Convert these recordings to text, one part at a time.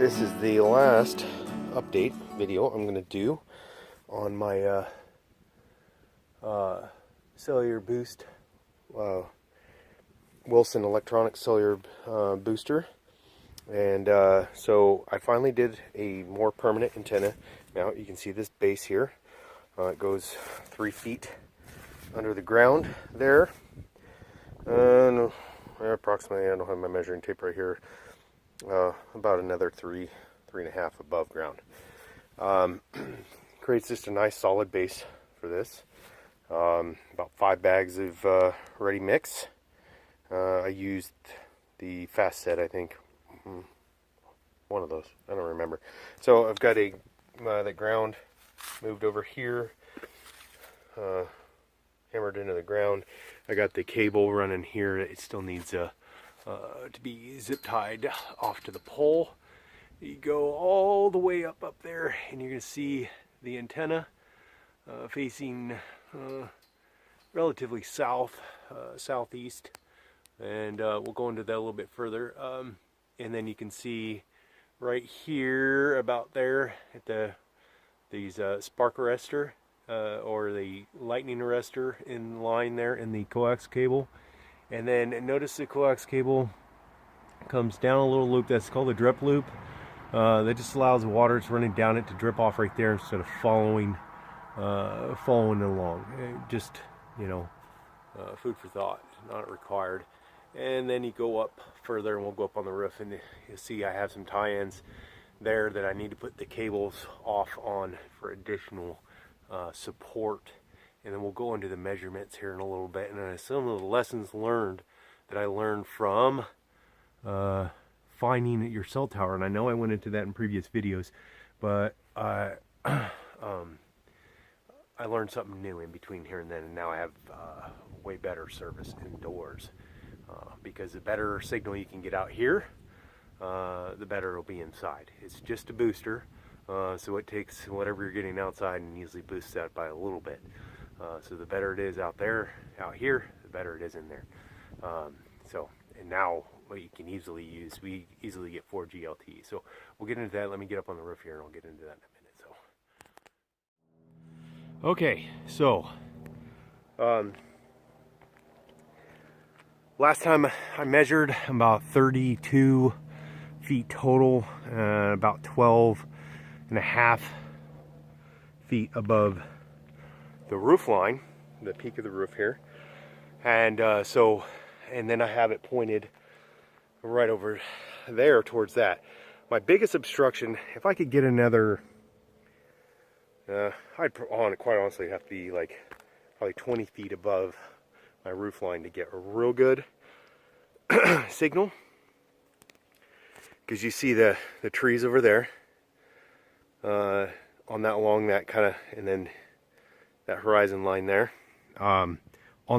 this is the last update video I'm going to do on my cellular boost Wilson electronic cellular booster. And so I finally did a more permanent antenna. Now you can see this base here. It goes 3 feet under the ground there. And approximately, I don't have my measuring tape right here, about another 3.5 above ground. Creates just a nice solid base for this. About 5 bags of ready mix. I used the fast set, I think. One of those, I don't remember. So I've got the ground moved over here, hammered into the ground. I got the cable running here. It still needs to be zip tied off to the pole. You go all the way up there, and you're going to see the antenna facing relatively southeast, and we'll go into that a little bit further. And then you can see right here, about there, at these spark arrestor or the lightning arrestor in line there in the coax cable. And then notice the coax cable comes down a little loop. That's called a drip loop. That just allows the water that's running down it to drip off right there instead of following along. Just, you know, food for thought, not required. And then you go up further, and we'll go up on the roof, and you see I have some tie-ins there that I need to put the cables off on for additional support. And then we'll go into the measurements here in a little bit, and then some of the lessons learned that I learned from finding your cell tower. And I know I went into that in previous videos, but I learned something new in between here and then, and now I have way better service indoors. Because the better signal you can get out here, the better it'll be inside. It's just a booster, so it takes whatever you're getting outside and easily boosts that by a little bit. So the better it is out here, the better it is in there. And now what you can easily use, we easily get 4G LTE. So we'll get into that. Let me get up on the roof here, and I'll get into that in a minute. Okay, so last time I measured about 32 feet total, about 12.5 feet above the roof line, the peak of the roof here. And and then I have it pointed right over there towards that. My biggest obstruction, if I could get another, I'd quite honestly have to be like probably 20 feet above my roof line to get a real good signal, because you see the trees over there on that along that kind of, and then that horizon line there. On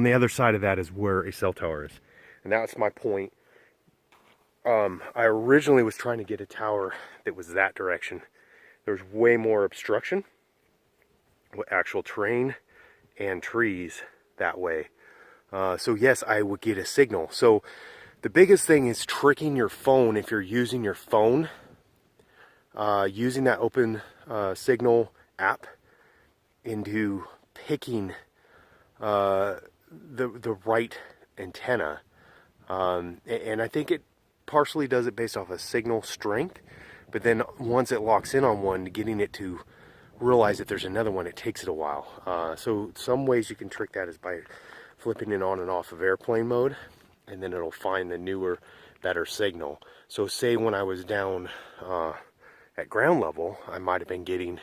the other side of that is where a cell tower is, and that's my point. I originally was trying to get a tower that was that direction. There's way more obstruction with actual terrain and trees that way. So yes, I would get a signal. So the biggest thing is tricking your phone. If you're using your phone, using that open signal app into picking the right antenna. And I think it partially does it based off of signal strength, but then once it locks in on one, getting it to realize that there's another one, it takes it a while. So some ways you can trick that is by flipping it on and off of airplane mode, and then it'll find the newer, better signal. So say when I was down at ground level, I might have been getting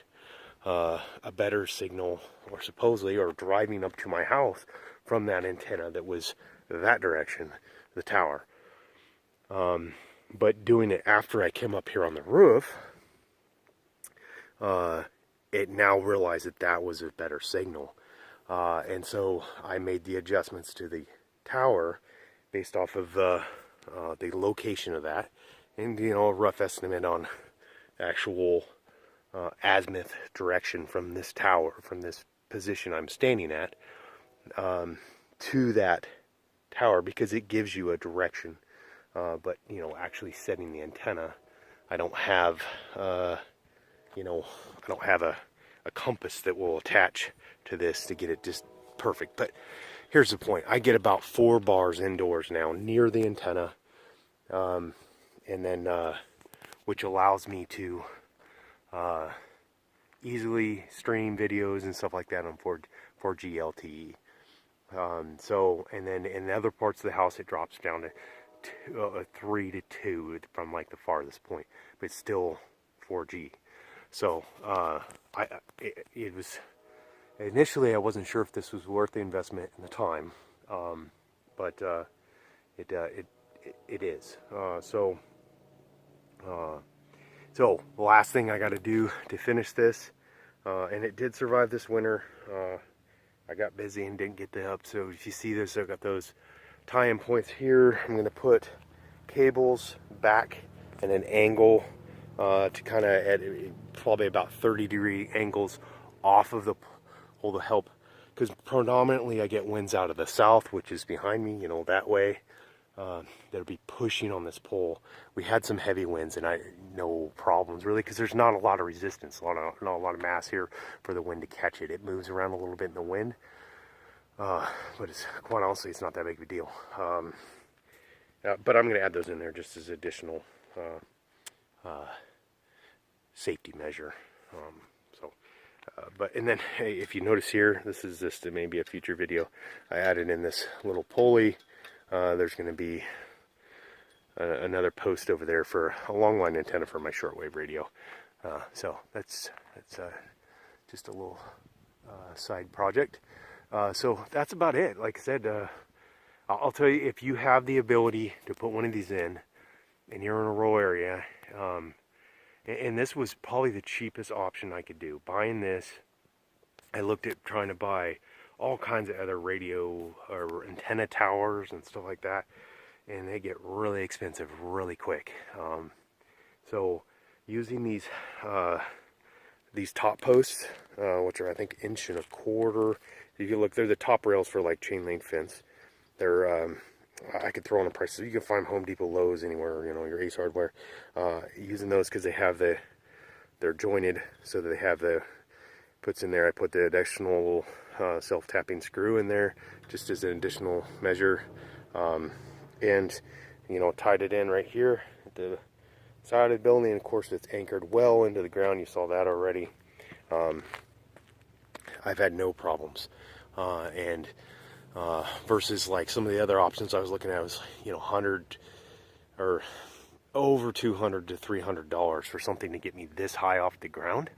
a better signal, or supposedly, or driving up to my house from that antenna that was that direction, the tower. But doing it after I came up here on the roof, it now realized that that was a better signal. And so I made the adjustments to the tower based off of the location of that, and, you know, a rough estimate on actual azimuth direction from this tower, from this position I'm standing at, to that tower, because it gives you a direction. But, you know, actually setting the antenna I don't have, you know, I don't have a compass that will attach to this to get it just perfect. But here's the point. I get about 4 bars indoors now near the antenna, and then which allows me to easily stream videos and stuff like that on 4G LTE. So, and then in other parts of the house, it drops down to 3 to 2 from like the farthest point, but it's still 4G. So, it was, initially I wasn't sure if this was worth the investment and the time, but it is. So the last thing I got to do to finish this, and it did survive this winter. I got busy and didn't get the up. So if you see this, I've got those tie-in points here. I'm going to put cables back at an angle to kind of at probably about 30-degree angles off of the pole to help, because predominantly I get winds out of the south, which is behind me, you know, that way. That'll be pushing on this pole. We had some heavy winds and no problems really, because there's not a lot of resistance, not a lot of mass here for the wind to catch it. It moves around a little bit in the wind, but it's quite honestly, it's not that big of a deal. But I'm going to add those in there just as additional safety measure. But and then, hey, if you notice here, this is just maybe a future video. I added in this little pulley. There's going to be another post over there for a long line antenna for my shortwave radio. So that's just a little side project. So that's about it. Like I said, I'll tell you, if you have the ability to put one of these in, and you're in a rural area, and this was probably the cheapest option I could do. Buying this, I looked at trying to buy all kinds of other radio or antenna towers and stuff like that, and they get really expensive really quick. So using these top posts, which are I think 1.25 inches, you can look, they're the top rails for like chain link fence. They're I could throw on the prices. You can find Home Depot, Lowe's, anywhere, you know, your Ace Hardware. Using those because they have they're jointed so that they have the puts in there. I put the additional self-tapping screw in there just as an additional measure, and you know, tied it in right here at the side of the building. And of course, it's anchored well into the ground. You saw that already. I've had no problems, and versus like some of the other options I was looking at, was, you know, $100 or over $200 to $300 for something to get me this high off the ground.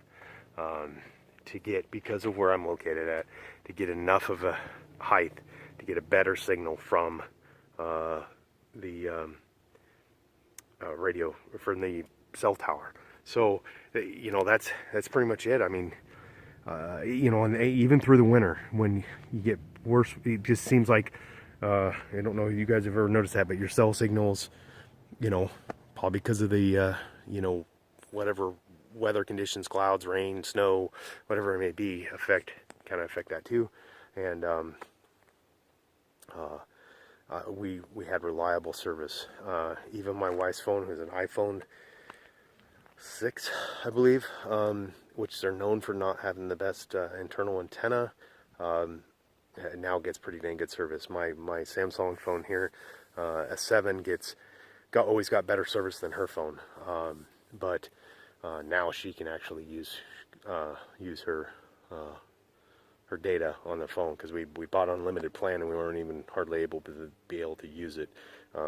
To get, because of where I'm located at, to get enough of a height to get a better signal from the radio, from the cell tower. So, you know, that's pretty much it. I mean, you know, and even through the winter, when you get worse, it just seems like, I don't know if you guys have ever noticed that, but your cell signals, you know, probably because of the, you know, whatever weather conditions, clouds, rain, snow, whatever it may be, kind of affect that too. And we had reliable service. Even my wife's phone, who's an iPhone 6, I believe, which they're known for not having the best internal antenna, now gets pretty dang good service. My Samsung phone here, S7, always got better service than her phone, but now she can actually use her data on the phone, because we bought unlimited plan and we weren't even hardly able to use it,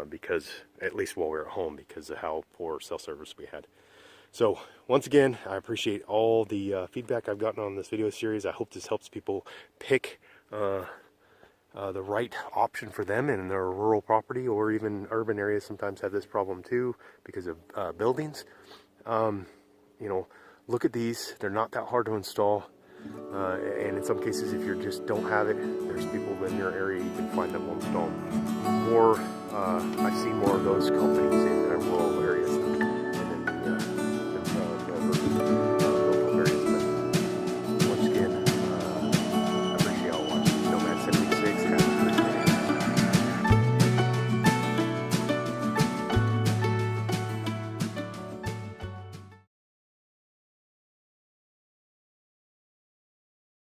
because, at least while we were at home, because of how poor cell service we had. So once again, I appreciate all the feedback I've gotten on this video series. I hope this helps people pick the right option for them in their rural property, or even urban areas sometimes have this problem too because of buildings. You know, look at these. They're not that hard to install. And in some cases, if you just don't have it, there's people in your area, you can find them will install more. I've seen more of those companies in rural areas.